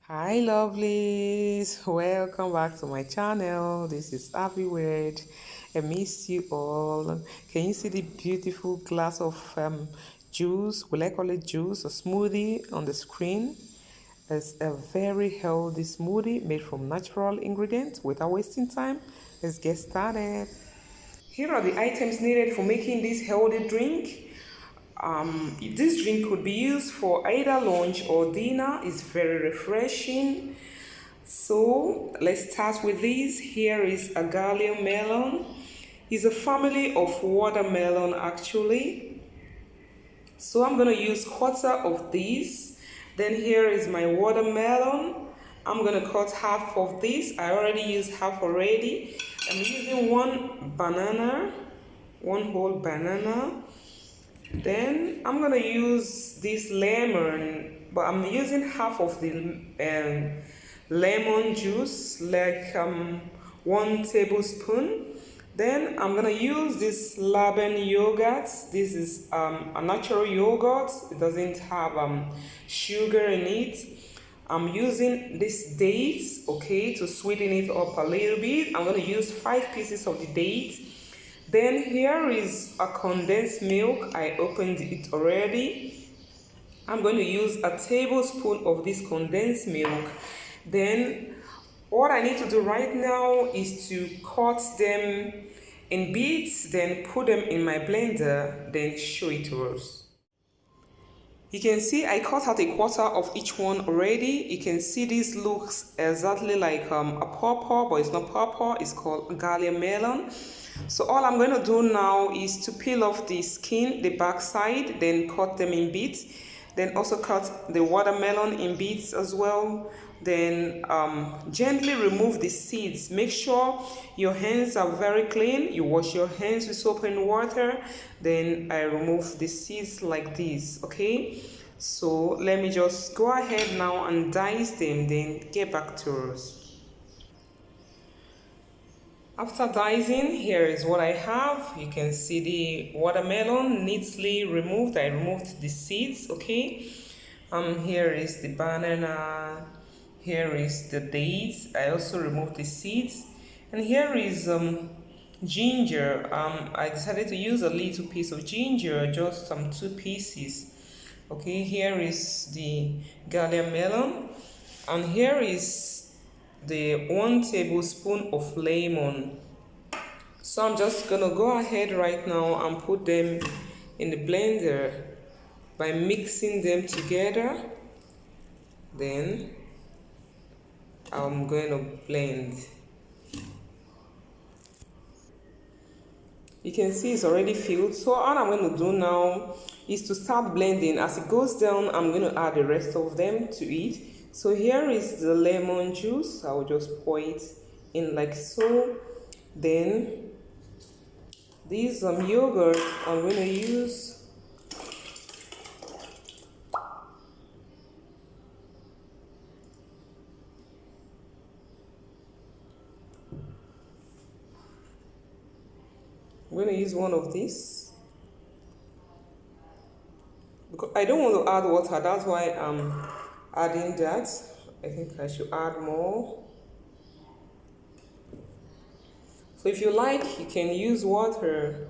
Hi lovelies, welcome back to my channel. This is Ahviworld. I miss you all. Can you see the beautiful glass of juice? Will I call it juice or smoothie on the screen? It's a very healthy smoothie made from natural ingredients. Without wasting time, let's get started. Here are the items needed for making this healthy drink. This drink could be used for either lunch or dinner. It's very refreshing. So let's start with this. Here is a gallium melon. It's a family of watermelon actually. So I'm gonna use quarter of this. Then here is my watermelon. I'm gonna cut half of this. I already used half already. I'm using one banana, one whole banana. Then I'm gonna use this lemon, but I'm using half of the lemon juice, like 1 tablespoon. Then I'm gonna use this Laban yogurt. This is a natural yogurt. It doesn't have sugar in it. I'm using this dates, okay, to sweeten it up a little bit. I'm gonna use 5 pieces of the dates. Then here is a condensed milk. I opened it already. I'm going to use a tablespoon of this condensed milk. Then what I need to do right now is to cut them in bits, then put them in my blender, then show it to us. You can see I cut out a quarter of each one already. You can see this looks exactly like a pawpaw, but it's not pawpaw, it's called gallium melon. So all I'm going to do now is to peel off the skin, the back side, then cut them in bits. Then also cut the watermelon in bits as well. Then gently remove the seeds. Make sure your hands are very clean. You wash your hands with soap and water. Then I remove the seeds like this, okay? So let me just go ahead now and dice them, then get back to us. After dicing, here is what I have. You can see the watermelon neatly removed. I removed the seeds, okay? Here is the banana. Here is the dates. I also removed the seeds. And here is ginger. I decided to use a little piece of ginger, just 2 pieces. Okay, here is the gallium melon. And here is the 1 tablespoon of lemon. So I'm just gonna go ahead right now and put them in the blender by mixing them together. Then I'm going to blend. You can see it's already filled. So all I'm going to do now is to start blending. As it goes down, I'm going to add the rest of them to it. So here is the lemon juice. I will just pour it in like so. Then this yogurt I'm going to use. I'm going to use one of these. Because I don't want to add water, that's why I'm adding that. I think I should add more. So if you like, you can use water.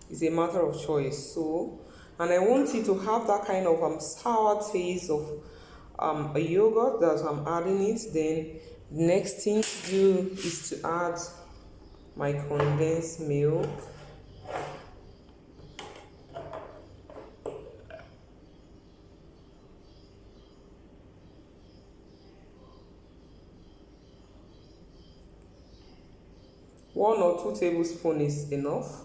It's a matter of choice. So, and I want it to have that kind of sour taste of a yogurt. That's why I'm adding it. Then next thing to do is to add my condensed milk. One or 2 tablespoons is enough.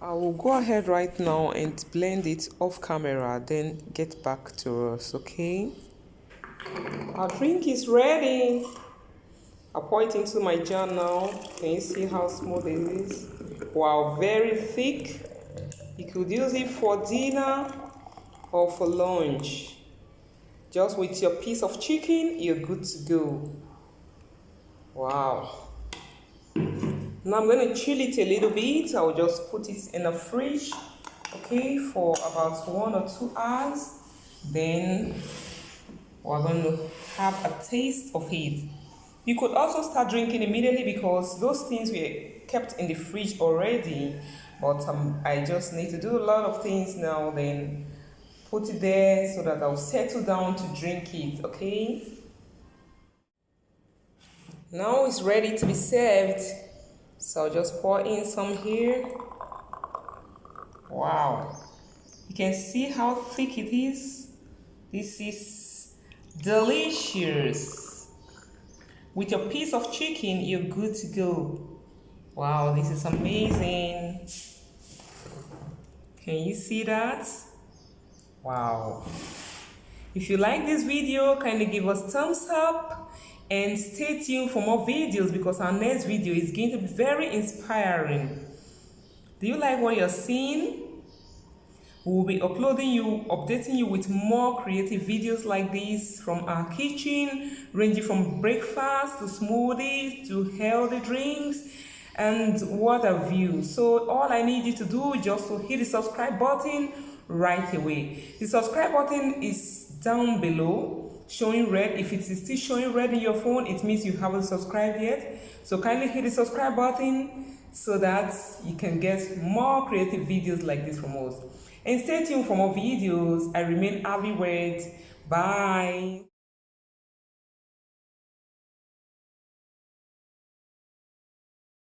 I will go ahead right now and blend it off camera, then get back to us, okay? Our drink is ready. I'll pour it into my jar now. Can you see how smooth it is? Wow, very thick. You could use it for dinner or for lunch. Just with your piece of chicken, you're good to go. Wow. Now I'm going to chill it a little bit. I'll just put it in the fridge, okay, for about 1 or 2 hours. Then we're going to have a taste of it. You could also start drinking immediately because those things were kept in the fridge already. But I just need to do a lot of things now, then put it there so that I'll settle down to drink it, okay? Now it's ready to be served. So I'll just pour in some here. Wow. You can see how thick it is. This is delicious. With your piece of chicken, you're good to go. Wow, this is amazing. Can you see that? Wow. If you like this video, kindly give us thumbs up and stay tuned for more videos because our next video is going to be very inspiring. Do you like what you're seeing? We will be updating you with more creative videos like this from our kitchen, ranging from breakfast to smoothies to healthy drinks and what have you. So all I need you to do is just to hit the subscribe button right away. The subscribe button is down below, showing red. If it is still showing red in your phone, it means you haven't subscribed yet. So kindly hit the subscribe button so that you can get more creative videos like this from us. And stay tuned for more videos. I remain Ahviworld. Bye.